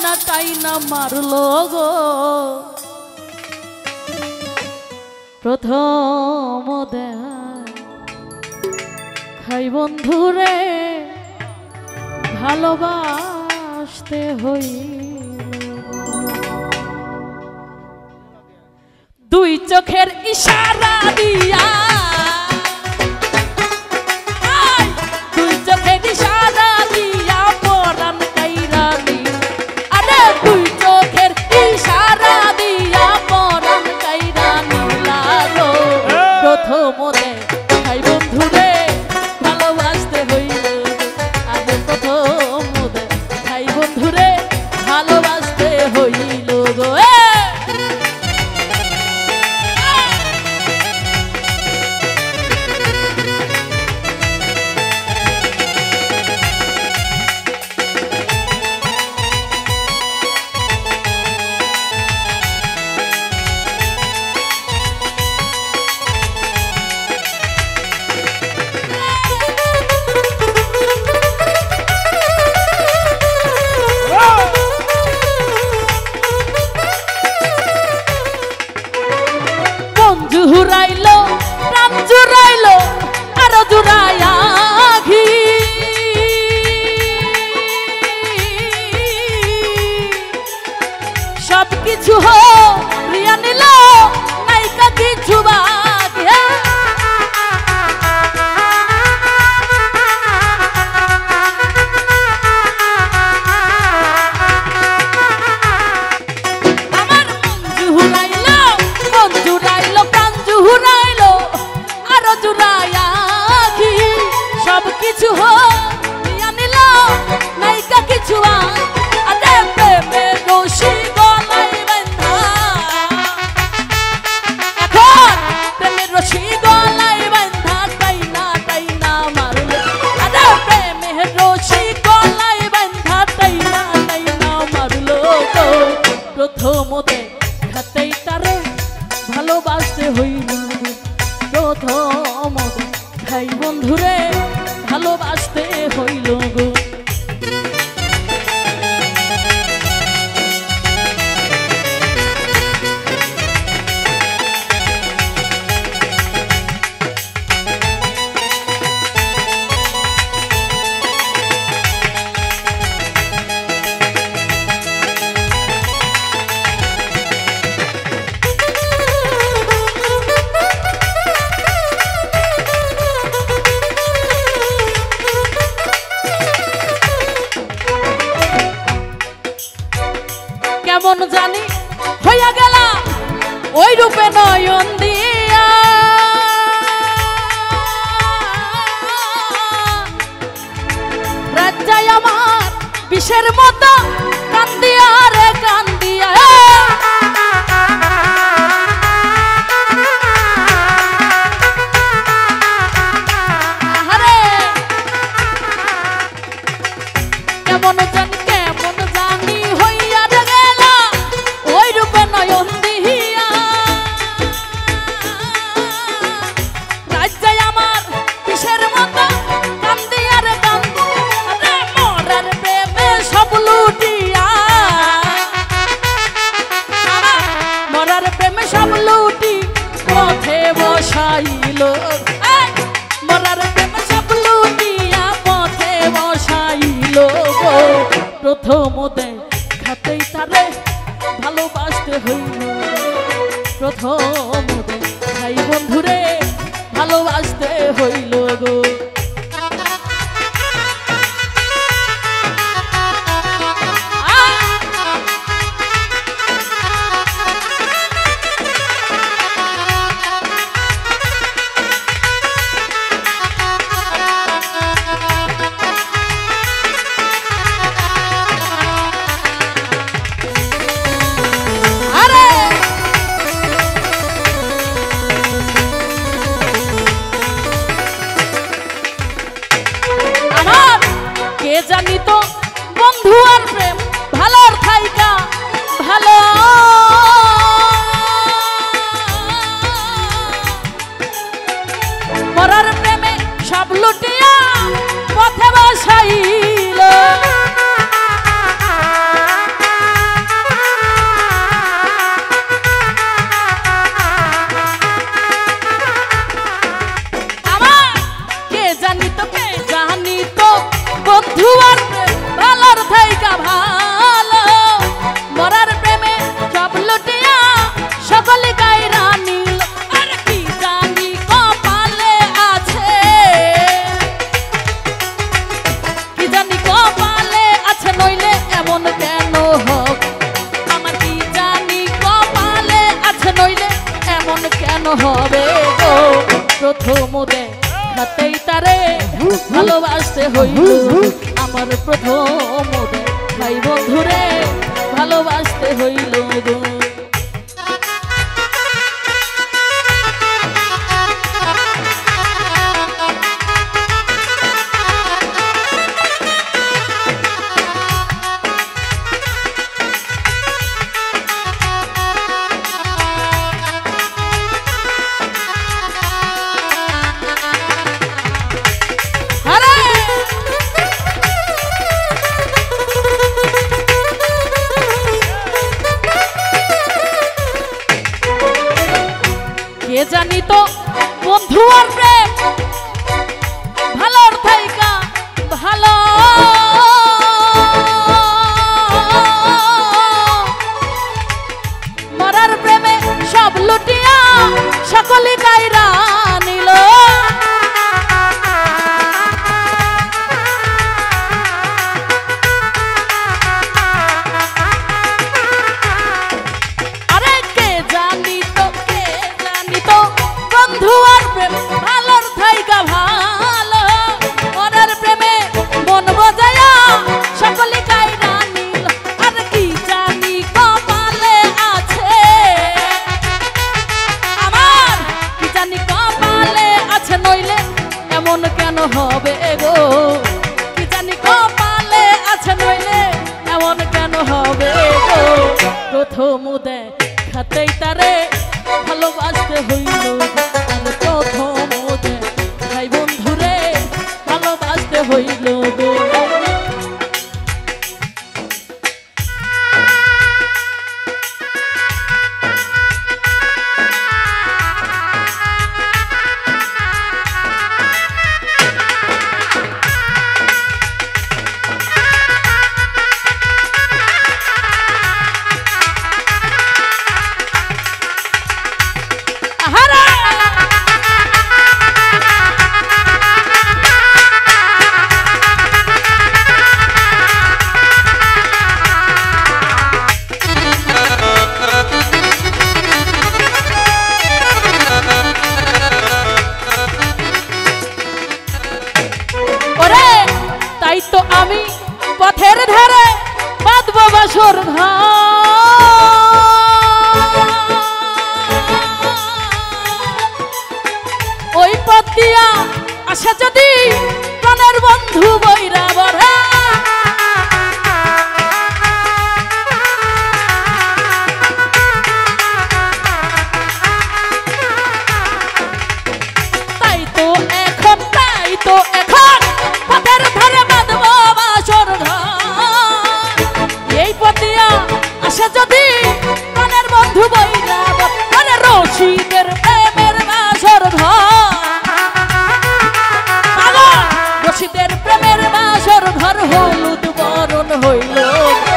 টাইনা টাইনা মারলো গো প্রথম দেখাই বন্ধুরে ভালোবাসতে হইল দুই চোখের ইশারা দিয়া দুই চোখের ইশারা দিয়া পরাণ কাইরা দিল আরে দুই চোখের ইশারা দিয়া পরাণ কাইরা নিলা গো প্রথম দেখাই বন্ধুরে ভালোবাসতে হইল আরে প্রথম দেখাই বন্ধুরে ভালোবাসতে হইল গো জুরাইলো প্রাণ জুরাইলো আরো জুরাইয়া ঘি সবকিছু রিয়া নিল নাইকা কিছু বাকি আমার মন জুরাইলো জুরাইলো আরো জুরাইয়া কি সবকিছু নিয়া নিল নাইকা কিছু আরে প্রেমে রশি গলায় বাঁধা এখন প্রেমে রশি গলায় বাঁধা টাইনা টাইনা মারলো আরে প্রেমে রশি গলায় বাঁধা টাইনা টাইনা মারলো তো প্রথম দেখাতেই তারে ভালোবাসতে হইল প্রথম দেখাই বন্ধুরে ভালোবাসতে হইল গো কেমন জানি হইয়া গেলা ওই রূপে নয়ন দিয়া রাজ্জায় আমার বিষের মতো কান্দিয়া রে কান্দিয়া কেমন জানি হইয়া গেলা ওই রূপে নয়ন দিয়া রাজ্জায় আমার বিষের মতো কান্দিয়া রে কান্দিয়া মরার প্রেমে সব লুটিয়া মরার প্রেমে সব লুটি পথে বসাইল মরার প্রেমে সব লুটিয়া পথে বসাইল প্রথম দেখাতেই তারে ভালোবাসতে হইল প্রথম দেখাই বন্ধুরে ভালোবাসতে হইল গো ভালোবাসতে হইল আমার প্রথম ভাই বন্ধুরে ভালোবাসতে হইল গো। কে জানি তো বন্ধু আর প্রেম ভালোর থাইকা ভালো মরার প্রেমে সব লুটিয়া সকলে কাইরা নিল। আরে কে জানি তো বন্ধু আর প্রেম ভালোর থাইকা ভালো মরার প্রেমে মন বজায়া সকলে কাইরা নিল। আর কি জানি কপালে আছে আমার, কি জানি কপালে আছে নইলে এমন কেন হবে গো, কি জানি কপালে আছে নইলে এমন কেন হবে গো। প্রথম দেখাতেই তারে ভালোবাসতে হইল।